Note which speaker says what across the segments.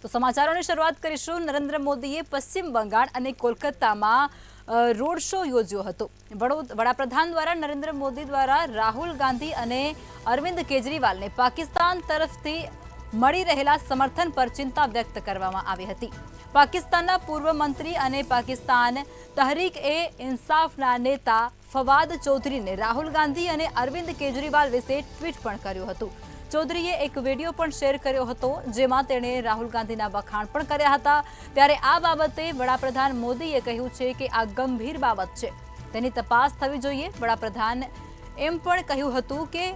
Speaker 1: તો સમાચારોની શરૂઆત કરીશું। નરેન્દ્ર મોદીએ પશ્ચિમ બંગાળ અને કોલકાતામાં રોડ શો યોજ્યો હતો। વડાપ્રધાન દ્વારા નરેન્દ્ર મોદી દ્વારા રાહુલ ગાંધી અને અરવિંદ કેજરીવાલને પાકિસ્તાન તરફથી મળી રહેલા સમર્થન પર ચિંતા વ્યક્ત કરવામાં આવી હતી। પાકિસ્તાનના પૂર્વ મંત્રી અને પાકિસ્તાન તહરીક-એ-ઇન્સાફના નેતા ફવાદ ચૌધરીને રાહુલ ગાંધી અને અરવિંદ કેજરીવાલ વિશે ટ્વીટ પણ કર્યું હતું। ચૌધરીએ એક વિડીયો પણ શેર કર્યો હતો, જેમાં તેણે રાહુલ ગાંધીના વખાણ પણ કર્યા હતા। ત્યારે આ બાબતે વડાપ્રધાન મોદીએ કહ્યું છે કે આ ગંભીર બાબત છે, તેની તપાસ થવી જોઈએ। વડાપ્રધાન એમ પણ કહ્યું હતું કે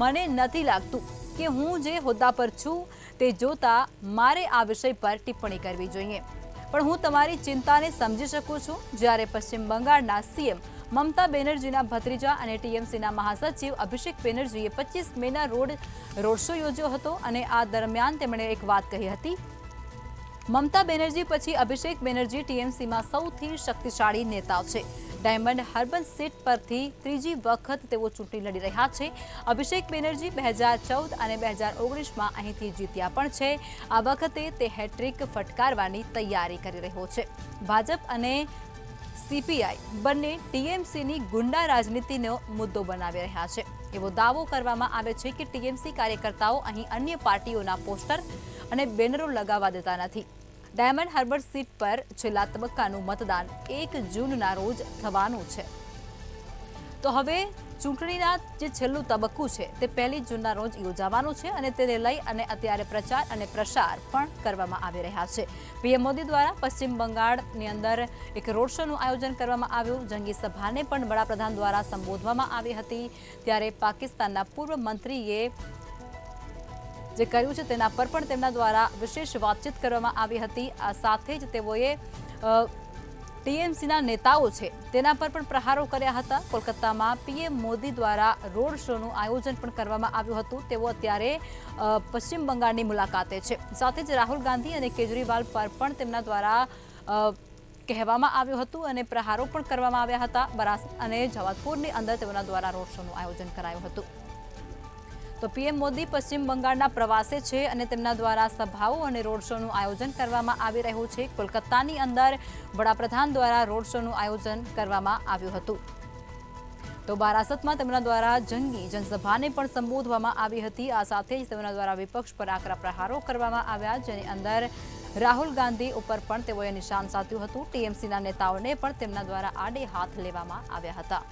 Speaker 1: મને નથી લાગતું કે હું જે હોદ્દા પર છું તે જોતા મારે આ વિષય પર ટિપ્પણી કરવી જોઈએ, પણ હું તમારી ચિંતાને સમજી શકું છું। જ્યારે પશ્ચિમ બંગાળના સીએમ મમતા બેનર્જીના ભત્રીજા અને ટીએમસીના મહાસચિવ અભિષેક બેનર્જીએ 25 મેના રોડ શો યોજ્યો હતો અને આ દરમિયાન તેમણે એક વાત કહી હતી। મમતા બેનર્જી પછી અભિષેક બેનર્જી ટીએમસીમાં સૌથી શક્તિશાળી નેતાઓ છે। ડાયમંડ હાર્બર સીટ પરથી ત્રીજી વખત તેઓ ચૂંટણી લડી રહ્યા છે। અભિષેક બેનર્જી 2014 અને 2019માં અહીંથી જીત્યા પણ છે। આ વખતે તે હેટ્રિક ફટકારવાની તૈયારી કરી રહ્યો છે। ભાજપ અને સીપીઆઈ બંને ટીએમસીની ગુંડા રાજનીતિનો મુદ્દો બનાવી રહ્યા છે। એવો દાવો કરવામાં આવે છે કે ટીએમસી કાર્યકર્તાઓ અહીં અન્ય પાર્ટીઓના પોસ્ટર અને બેનરો લગાવવા દેતા નથી। ડાયમંડ હાર્બર સીટ પર છેલ્લા તબક્કાનું મતદાન 1 જૂનના રોજ થવાનું છે। તો હવે ચૂંટણીના જે છેલ્લું તબક્કું છે તે 1 જૂનના રોજ યોજાવાનું છે અને તેને લઈ અને અત્યારે પ્રચાર અને પ્રસાર પણ કરવામાં આવી રહ્યા છે। પીએમ મોદી દ્વારા પશ્ચિમ બંગાળની અંદર એક રોડ શોનું આયોજન કરવામાં આવ્યું। જંગી સભાને પણ વડાપ્રધાન દ્વારા સંબોધવામાં આવી હતી। ત્યારે પાકિસ્તાનના પૂર્વ મંત્રીએ જે કર્યું છે તેના પર પણ તેમના દ્વારા વિશેષ વાતચીત કરવામાં આવી હતી। આ સાથે જ તેઓએ ટીએમસીના નેતાઓ છે તેના પર પણ પ્રહારો કર્યા હતા। કોલકાતામાં પીએમ મોદી દ્વારા રોડ શોનું આયોજન પણ કરવામાં આવ્યું હતું। તેઓ અત્યારે પશ્ચિમ બંગાળની મુલાકાતે છે। સાથે જ રાહુલ ગાંધી અને કેજરીવાલ પર પણ તેમના દ્વારા કહેવામાં આવ્યું હતું અને પ્રહારો પણ કરવામાં આવ્યા હતા। બરાસત અને જવાદપુરની અંદર તેઓના દ્વારા રોડ શોનું આયોજન કરાયું હતું। તો પીએમ મોદી પશ્ચિમ બંગાળના પ્રવાસે છે અને તેમના દ્વારા સભાઓ અને રોડ શોનું આયોજન કરવામાં આવી રહ્યું છે। કોલકાતાની અંદર વડાપ્રધાન દ્વારા રોડ શોનું આયોજન કરવામાં આવ્યું હતું। તો બારાસતમાં તેમના દ્વારા જંગી જનસભાને પણ સંબોધવામાં આવી હતી। આ સાથે જ તેમના દ્વારા વિપક્ષ પર આકરા પ્રહારો કરવામાં આવ્યા, જેની અંદર રાહુલ ગાંધી ઉપર પણ તેઓએ નિશાન સાધ્યું હતું। ટીએમસીના નેતાઓને પણ તેમના દ્વારા આડે હાથ લેવામાં આવ્યા હતા।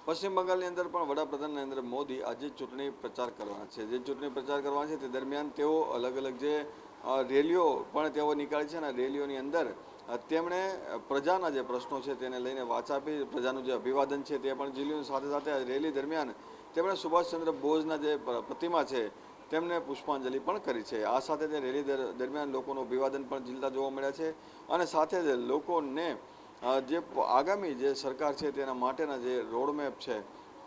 Speaker 2: પશ્ચિમ બંગાળની અંદર પણ વડાપ્રધાન નરેન્દ્ર મોદી આજે ચૂંટણી પ્રચાર કરવાના છે। જે ચૂંટણી પ્રચાર કરવાના છે તે દરમિયાન તેઓ અલગ અલગ જે રેલીઓ પણ તેઓ નીકાળી છે અને રેલીઓની અંદર તેમણે પ્રજાના જે પ્રશ્નો છે તેને લઈને વાત આપી। પ્રજાનું જે અભિવાદન છે તે પણ ઝીલ્યું। સાથે સાથે રેલી દરમિયાન તેમણે સુભાષચંદ્ર બોઝના જે પ્રતિમા છે તેમને પુષ્પાંજલિ પણ કરી છે। આ સાથે તે રેલી દરમિયાન લોકોનું અભિવાદન પણ ઝીલતા જોવા મળ્યા છે અને સાથે જ લોકોને જે આગામી જે સરકાર છે તેના માટેના જે રોડમેપ છે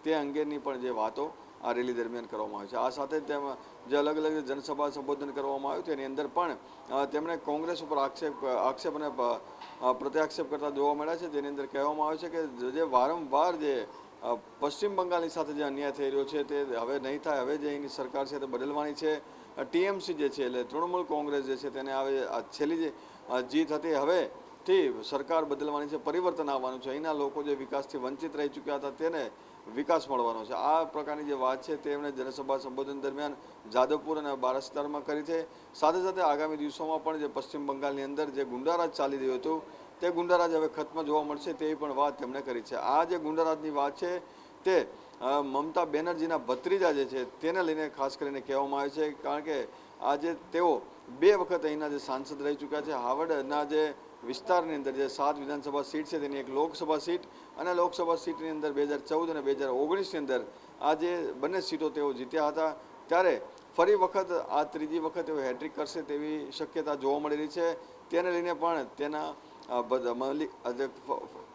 Speaker 2: તે અંગેની પણ જે વાતો આ રેલી દરમિયાન કરવામાં આવી છે। આ સાથે જ તેમાં જે અલગ અલગ જનસભા સંબોધન કરવામાં આવ્યું તેની અંદર પણ તેમણે કોંગ્રેસ ઉપર આક્ષેપ અને પ્રત્યાક્ષેપ કરતા જોવા મળ્યા છે। જેની અંદર કહેવામાં આવે છે કે જે વારંવાર જે પશ્ચિમ બંગાળની સાથે જે અન્યાય થઈ રહ્યો છે તે હવે નહીં થાય। હવે જે એની સરકાર છે તે બદલવાની છે। ટીએમસી જે છે એટલે તૃણમૂલ કોંગ્રેસ જે છે તેને હવે છેલ્લી જે જીત હતી હવે સરકાર બદલવાની છે, પરિવર્તન આવવાનું છે। અહીંના લોકો જે વિકાસથી વંચિત રહી ચૂક્યા હતા તેને વિકાસ મળવાનો છે। આ પ્રકારની જે વાત છે તેમણે જનસભા સંબોધન દરમિયાન જાદવપુર અને બારાસતારમાં કરી છે। સાથે સાથે આગામી દિવસોમાં પણ જે પશ્ચિમ બંગાળની અંદર જે ગુંડારાજ ચાલી રહ્યું હતું તે ગુંડારાજ હવે ખત્મ જોવા મળશે તેવી પણ વાત તેમણે કરી છે। આ જે ગુંડારાજની વાત છે તે મમતા બેનર્જીના ભત્રીજા જે છે તેને લઈને ખાસ કરીને કહેવામાં આવે છે, કારણ કે આજે તેઓ 2 વખત અહીંના જે સાંસદ રહી ચૂક્યા છે। હાવડના જે વિસ્તારની અંદર જે 7 વિધાનસભા સીટ છે તેની એક લોકસભા સીટ અને લોકસભા સીટની અંદર 2014 અને 2019ની અંદર આ જે બંને સીટો તેઓ જીત્યા હતા। ત્યારે ફરી વખત આ ત્રીજી વખત તેઓ હેટ્રિક કરશે તેવી શક્યતા જોવા મળી રહી છે। તેને લઈને પણ તેના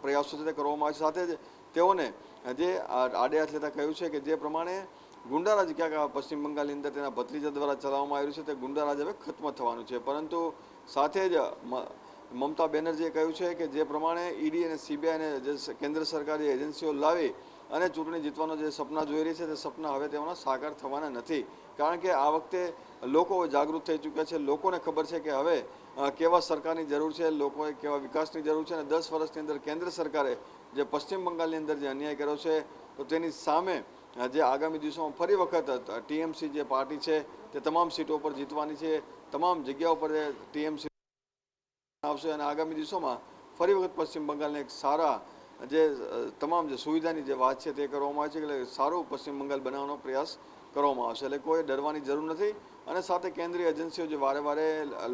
Speaker 2: પ્રયાસો છે તે કરવામાં આવે છે। સાથે જ તેઓને જે આડે હાથ લેતા કહ્યું છે કે જે પ્રમાણે ગુંડારાજ ક્યાંક પશ્ચિમ બંગાળની અંદર તેના ભત્રીજા દ્વારા ચલાવવામાં આવ્યું છે તે ગુંડારાજ હવે ખત્મ થવાનું છે। પરંતુ સાથે જ મમતા બેનર્જીએ કહ્યું છે કે જે પ્રમાણે ઈડી અને સીબીઆઈ અને જે કેન્દ્ર સરકારી એજન્સીઓ લાવી અને ચૂંટણી જીતવાનો જે સપના જોઈ રહી છે તે સપના હવે તેઓના સાકાર થવાના નથી. કારણ કે આ વખતે લોકો જાગૃત થઈ ચૂક્યા છે. લોકોને ખબર છે કે હવે કેવા સરકારની જરૂર છે, લોકોએ કેવા વિકાસની જરૂર છે. અને 10 વર્ષની અંદર કેન્દ્ર સરકારે જે પશ્ચિમ બંગાળની અંદર જે અન્યાય કર્યો છે તો તેની સામે જે આગામી દિવસોમાં ફરી વખત ટીએમસી જે પાર્ટી છે તે તમામ સીટો પર જીતવાની છે. તમામ જગ્યાઓ પર ટીએમસી આવશે અને આગામી દિવસોમાં ફરી વખત પશ્ચિમ બંગાળને એક સારા જે તમામ જે સુવિધાની જે વાત છે તે કરવામાં આવે છે. એટલે સારું પશ્ચિમ બંગાળ બનાવવાનો પ્રયાસ કરવામાં આવશે. એટલે કોઈ ડરવાની જરૂર નથી. અને સાથે કેન્દ્રીય એજન્સીઓ જે વારે વારે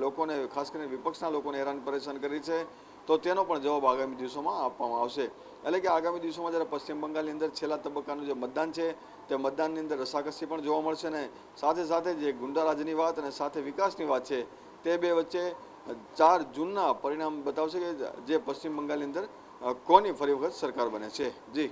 Speaker 2: લોકોને, ખાસ કરીને વિપક્ષના લોકોને હેરાન પરેશાન કરી છે તો તેનો પણ જવાબ આગામી દિવસોમાં આપવામાં આવશે. એટલે કે આગામી દિવસોમાં જ્યારે પશ્ચિમ બંગાળની અંદર છેલ્લા તબક્કાનું જે મતદાન છે તે મતદાનની અંદર રસાકસી પણ જોવા મળશે. ને સાથે સાથે જે ગુંડારાજની વાત અને સાથે વિકાસની વાત છે તે બે વચ્ચે 4 જૂનના પરિણામ બતાવશે કે જે પશ્ચિમ બંગાળની અંદર કોની ફરી વખત સરકાર બને છે. જી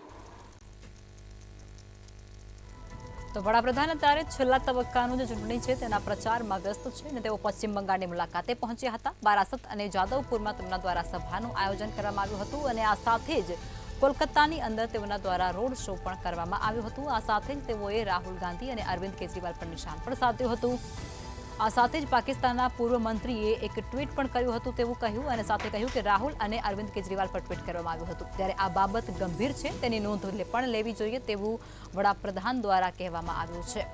Speaker 1: તો વડાપ્રધાન અત્યારે છેલ્લા તબક્કાનું જે ચૂંટણી છે તેના પ્રચારમાં વ્યસ્ત છે અને તેઓ પશ્ચિમ બંગાળની મુલાકાતે પહોંચ્યા હતા. બારાસત અને જાદવપુરમાં તેમના દ્વારા સભાનું આયોજન કરવામાં આવ્યું હતું અને આ સાથે જ કોલકાતાની અંદર તેઓના દ્વારા રોડ શો પણ કરવામાં આવ્યું હતું. આ સાથે જ તેઓએ રાહુલ ગાંધી અને અરવિંદ કેજરીવાલ પર નિશાન પણ સાધ્યું હતું. આ સાથે જ પાકિસ્તાનના પૂર્વ મંત્રીએ એક ટ્વીટ પણ કર્યું હતું તેવું કહ્યું અને સાથે કહ્યું કે રાહુલ અને અરવિંદ કેજરીવાલ પર ટ્વીટ કરવામાં આવ્યું હતું. ત્યારે આ બાબત ગંભીર છે, તેની નોંધ પણ લેવી જોઈએ તેવું વડાપ્રધાન દ્વારા કહેવામાં આવ્યું છે.